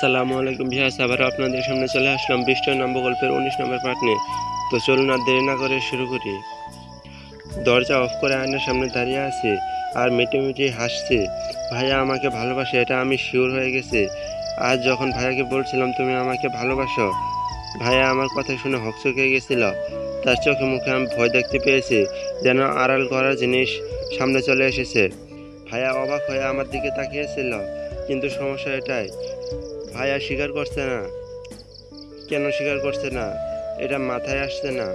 আসসালামু আলাইকুম ভিউয়ার্স, আবার আপনাদের সামনে চলে আসলাম ২০ নম্বর গল্পের ১৯ নম্বর পার্ট নিয়ে। তো চলুন আর দেরি না করে শুরু করি। দরজা অফ করে আয়নার সামনে দাঁড়িয়ে আছি আর মিটিমিটি হাসছি। ভাইয়া আমাকে ভালোবাসে, এটা আমি শিওর হয়ে গেছি। আজ যখন ভাইয়াকে বলছিলাম তুমি আমাকে ভালোবাসো, ভাইয়া আমার কথা শুনে হকচকে গেছিল। তার চোখে মুখে আমি ভয় দেখতে পেয়েছি, যেন আড়াল করার জিনিস সামনে চলে এসেছে। ভাইয়া অবাক হয়ে আমার দিকে তাকিয়েছিল, কিন্তু সমস্যা এটাই, ভাইয়া স্বীকার করছে না। কেন স্বীকার করছে না এটা মাথায় আসছে না।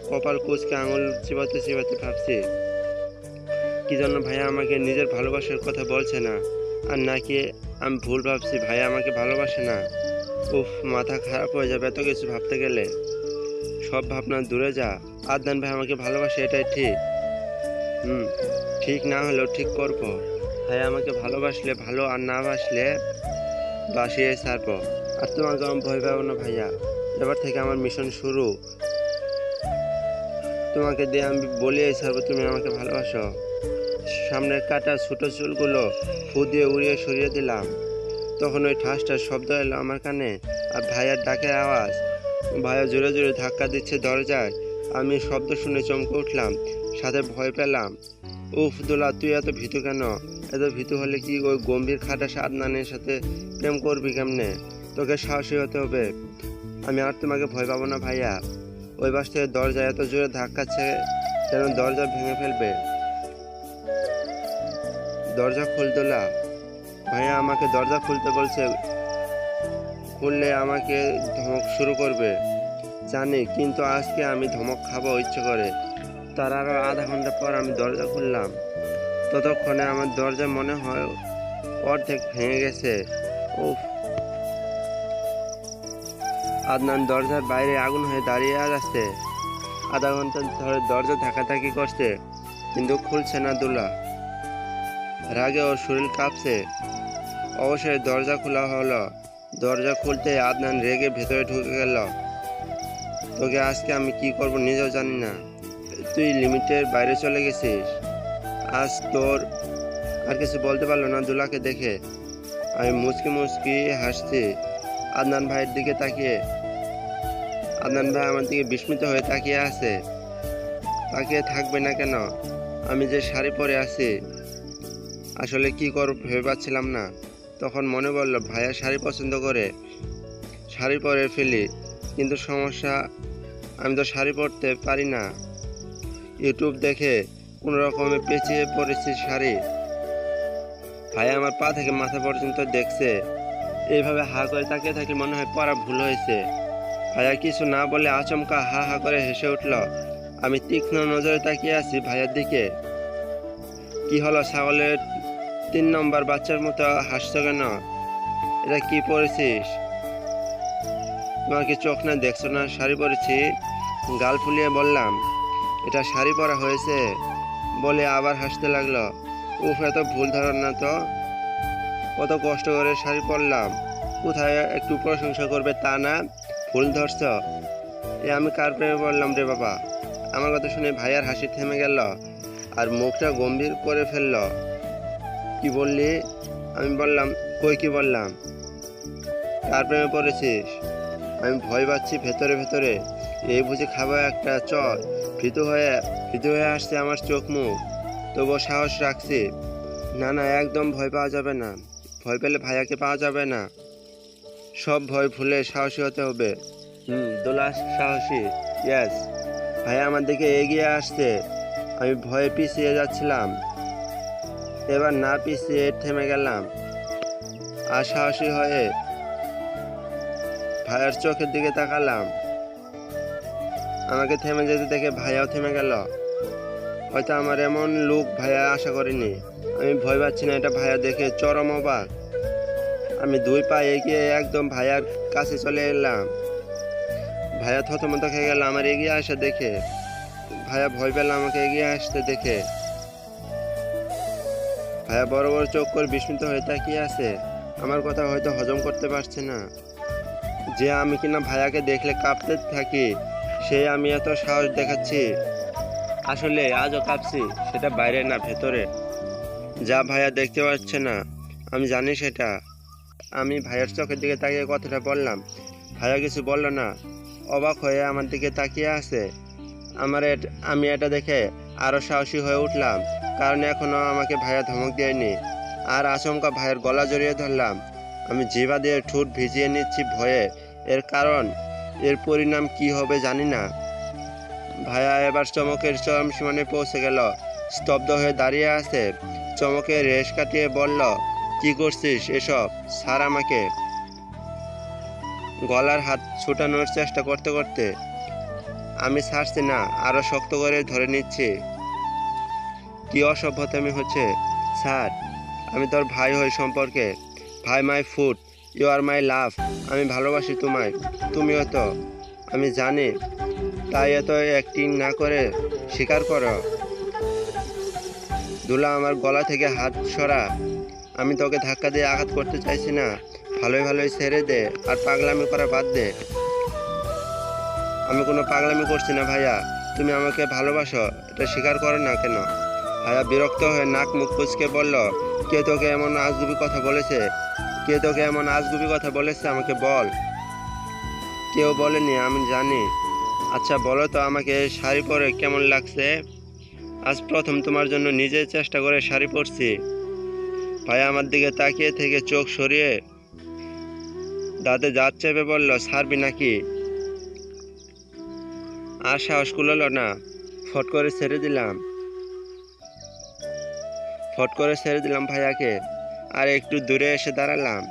কপাল কুঁচকে আঙুল চিবাতে চিবাতে ভাবছি, কি জন্য ভাইয়া আমাকে নিজের ভালোবাসার কথা বলছে না, আর নাকি আমি ভুল ভাবছি ভাইয়া আমাকে ভালোবাসে না। উফ, মাথা খারাপ হয়ে যাবে এত কিছু ভাবতে গেলে। সব ভাবনা দূরে যা, আদনান ভাই আমাকে ভালোবাসে, এটাই ঠিক। ঠিক না হলেও ঠিক করবো। ভাইয়া আমাকে ভালোবাসলে ভালো, আর না বাসলে বাসিয়ে ছাড়বো। আর তোমাকে আমি ভয় পাবো না ভাইয়া, এবার থেকে আমার মিশন শুরু। তোমাকে দিয়ে আমি বলিয়ে ছাড়বো তুমি আমাকে ভালোবাসো। সামনের কাটা ছোট চুলগুলো ফু দিয়ে উড়িয়ে সরিয়ে দিলাম। তখন ওই ঠাসটার শব্দ এলো আমার কানে, আর ভাইয়ার ডাকের আওয়াজ। ভাইয়া জোরে জোরে ধাক্কা দিচ্ছে দরজায়। আমি শব্দ শুনে চমকে উঠলাম, সাথে ভয় পেলাম। উফ দোলা, তুই এত ভীতু কেন? এত ভীতু হলে কি ওই গম্ভীর খাটাস আদনানের সাথে প্রেম করবি কেমনে? তোকে সাহসী হতে হবে। আমি আর তোমাকে ভয় পাবো না ভাইয়া। ওই পাশ থেকে দরজা এত জোরে ধাক্কাচ্ছে যেন দরজা ভেঙে ফেলবে। দরজা খুল দোলা। ভাইয়া আমাকে দরজা খুলতে বলছে, খুললে আমাকে ধমক শুরু করবে জানি, কিন্তু আজকে আমি ধমক খাবো ইচ্ছে করে। তার আরো আধা ঘন্টা পর আমি দরজা খুললাম। ততক্ষণে আমার দরজা মনে হয় অর্ধেক ভেঙে গেছে। উফ, আদনান দরজার বাইরে আগুন হয়ে দাঁড়িয়ে আছে। আধা ঘন্টা ধরে দরজা ধাক্কাধাক্কি করছে, কিন্তু খুলছে না দোলা। রাগে ওর শরীর কাঁপছে। অবশ্যই দরজা খোলা হলো। দরজা খুলতে আদনান রেগে ভেতরে ঢুকে গেল। তোকে আজকে আমি কি করব নিজেও জানি না। তুই লিমিটের বাইরে চলে গেছিস। আজ তোর আর কিছু বলতে পারলো না দোলাকে দেখে। আমি মুচকি মুচকি হাসছি আদনান ভাইয়ের দিকে তাকিয়ে। আদনান ভাই আমার দিকে বিস্মিত হয়ে তাকিয়ে আছে। তাকিয়ে থাকবে না কেন? আমি যে শাড়ি পরে আছি, আসলে কি করব ভেবে পাচ্ছিলাম না। তখন মনে পড়ল ভাইয়া শাড়ি পছন্দ করে, শাড়ি পরে ফেলি। কিন্তু সমস্যা, আমি তো শাড়ি পরতে পারি না। ইউটিউব দেখে কোনো রকমে পেঁচিয়ে পরেছি শাড়ি। ভাইয়া আমার পা থেকে মাথা পর্যন্ত দেখছে। এইভাবে হা করে তাকিয়ে থাকলে মনে হয় পড়া ভুল হয়েছে। ভাইয়া কিছু না বলে আচমকা হা হা করে হেসে উঠল। আমি তীক্ষ্ণ নজরে তাকিয়ে আছি ভাইয়ার দিকে। কি হলো, ছাগলের ৩ নম্বর বাচ্চার মতো হাসছো কেন? এটা কি পরেছিস? তোমার কি চোখ না, দেখছো না শাড়ি পরেছি? গাল ফুলিয়ে বললাম, এটা শাড়ি পরা হয়েছে বলে আবার হাসতে লাগলো। উফ, এত ভুল ধারণা তো। কত কষ্ট করে শাড়ি পরলাম, কোথায় একটু প্রশংসা করবে তা না, ভুল ধরছ। আমি কার প্রেমে পড়লাম রে বাবা? আমার কথা শুনে ভাইয়ার হাসি থেমে গেল আর মুখটা গম্ভীর করে ফেলল। কি বললি? আমি বললাম, কই কি বললাম? কার প্রেমে পড়েছিস? আমি ভয় পাচ্ছি ভেতরে ভেতরে। এই বুঝে খাবো একটা চর। ভীতু হয়ে আসছে আমার চোখ মুখ, তবুও সাহস রাখছি। না না, একদম ভয় পাওয়া যাবে না। ভয় পেলে ভাইয়াকে পাওয়া যাবে না। সব ভয় ভুলে সাহসী হতে হবে। দোলা সাহসী, ইয়েস। ভাইয়া আমার দিকে এগিয়ে আসছে। আমি ভয়ে পিছিয়ে যাচ্ছিলাম, এবার না পিছিয়ে থেমে গেলাম আর সাহসী হয়ে ভাইয়ার চোখের দিকে তাকালাম। আমাকে থেমে যেতে দেখে ভাইয়াও থেমে গেল। হয়তো আমার এমন লুক ভাইয়া আশা করেনি। আমি ভয় পাচ্ছি না, এটা ভাইয়া দেখে চরম অবাক। আমি 2 পা এগিয়ে একদম ভাইয়ার কাছে চলে এলাম। ভাইয়া থতমত খেয়ে গেল আমার এগিয়ে আসা দেখে। ভাইয়া ভয় পেল আমাকে এগিয়ে আসতে দেখে। ভাইয়া বড় বড় চোখ করে বিস্মিত হয়ে তাকিয়ে আছে। আমার কথা হয়তো হজম করতে পারছে না যে আমি কিনা ভাইয়াকে দেখলে কাঁপতে থাকি, সে আমি এত সাহস দেখাচ্ছি। আসলে আজও কাঁপছি, সেটা বাইরে না ভেতরে। যা ভাইয়া দেখতে পাচ্ছে না, আমি জানি সেটা। আমি ভাইয়ার চোখের দিকে তাকিয়ে কথাটা বললাম। ভাইয়া কিছু বলল না, অবাক হয়ে আমার দিকে তাকিয়ে আছে। আমি এটা দেখে আরও সাহসী হয়ে উঠলাম, কারণ এখনও আমাকে ভাইয়া ধমক দেয়নি। আর আচমকা ভাইয়ের গলা জড়িয়ে ধরলাম। আমি জিভা দিয়ে ঠোঁট ভিজিয়ে নিচ্ছি ভয়ে, কারণ এর পরিণাম কি হবে জানি না। ভাইয়া এবার চমকের চরম সীমানে পৌঁছে গেল। স্তব্ধ হয়ে দাঁড়িয়ে আছে, চমকে রেশ কাটিয়ে বলল, কি করছিস এসব? ছাড় আমাকে। গলার হাত ছুটানোর চেষ্টা করতে করতে আমি ছাড়ছি না, আরো শক্ত করে ধরে নিচ্ছি। কি অসভ্যতামি হচ্ছে? স্যার, আমি তোর ভাই হই সম্পর্কে। ভাই মাই ফুড, ইউ আর মাই লাভ। আমি ভালোবাসি তোমায়, তুমিও তো। আমি জানি, তাই এত অ্যাক্টিং না করে স্বীকার করো। দুলা, আমার গলা থেকে হাত সরা। আমি তোকে ধাক্কা দিয়ে আঘাত করতে চাইছি না। ভালোই ভালোই ছেড়ে দে আর পাগলামি করা বাদ দে। আমি কোনো পাগলামি করছি না ভাইয়া, তুমি আমাকে ভালোবাসো, এটা স্বীকার করো না কেন? ভাইয়া বিরক্ত হয়ে নাক মুখ কুচকে বলল, কে তোকে এমন আজগুবি কথা বলেছে? কে তোকে এমন আজগুবি কথা বলেছে আমাকে বল। কেউ বলেনি, আমি জানি। আচ্ছা বলো তো, আমাকে শাড়ি পরে কেমন লাগছে? আজ প্রথম তোমার জন্য নিজে চেষ্টা করে শাড়ি পরছি। ভাইয়া আমার দিকে তাকিয়ে থেকে চোখ সরিয়ে দাঁতে দাঁত চেপে বলল, ছাড়বি নাকি? আর সাহস কুলালো না, ফট করে ছেড়ে দিলাম ভাইয়াকে। আর একটু দূরে এসে দাঁড়ালাম।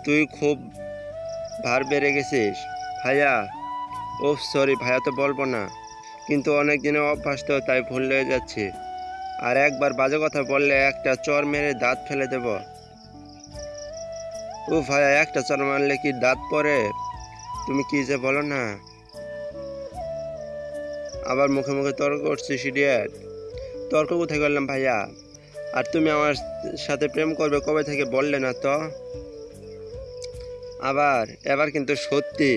তুই খুব ভার বেড়ে গেছিস ভাইয়া। ওহ সরি ভাইয়া তো বলবো না, কিন্তু অনেক দিনের অভ্যাস তো, তাই ভুল হয়ে যাচ্ছে। আর একবার বাজে কথা বললে একটা চর মেরে দাঁত ফেলে দেব। ও ভাইয়া, একটা চর মারলে কি দাঁত পড়ে? তুমি কি যে বলো না। আবার মুখে মুখে তর্ক করছিস ইডিয়েট। তর্ক কোথায় করলাম ভাইয়া? আর তুমি আমার সাথে প্রেম করবে কবে থেকে বললে না তো? এবার কিন্তু সত্যি।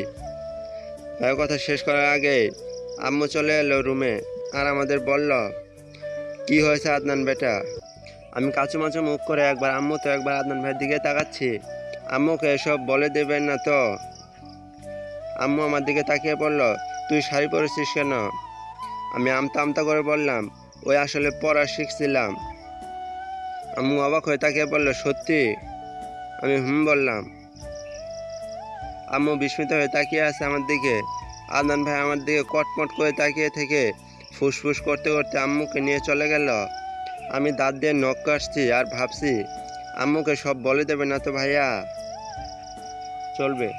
ভাইয়া কথা শেষ করার আগে আম্মু চলে এলো রুমে আর আমাদের বলল, কি হয়েছে আদনান বেটা? আমি কাচুমাচু মুখ করে একবার আম্মু তো একবার আদনান ভাইয়ের দিকে তাকাচ্ছি। আম্মুকে এসব বলে দেবেন না তো? আম্মু আমার দিকে তাকিয়ে বলল, তুই শাড়ি পরেছিস কেন? আমি আমতা আমতা করে বললাম, ওই আসলে পড়া শিখছিলাম। আম্মু অবাক হয়ে তাকিয়ে বলল, সত্যি? আমি বললাম। আম্মু বিস্মিত হয়ে তাকিয়ে আছে আমার দিকে। আদনান ভাই আমার দিকে কটমট করে তাকিয়ে থেকে ফুসফুস করতে করতে আম্মুকে নিয়ে চলে গেল। আমি দাঁত দিয়ে নখ কাটছি আর ভাবছি, আম্মুকে সব বলে দেবে না তো ভাইয়া? চলবে।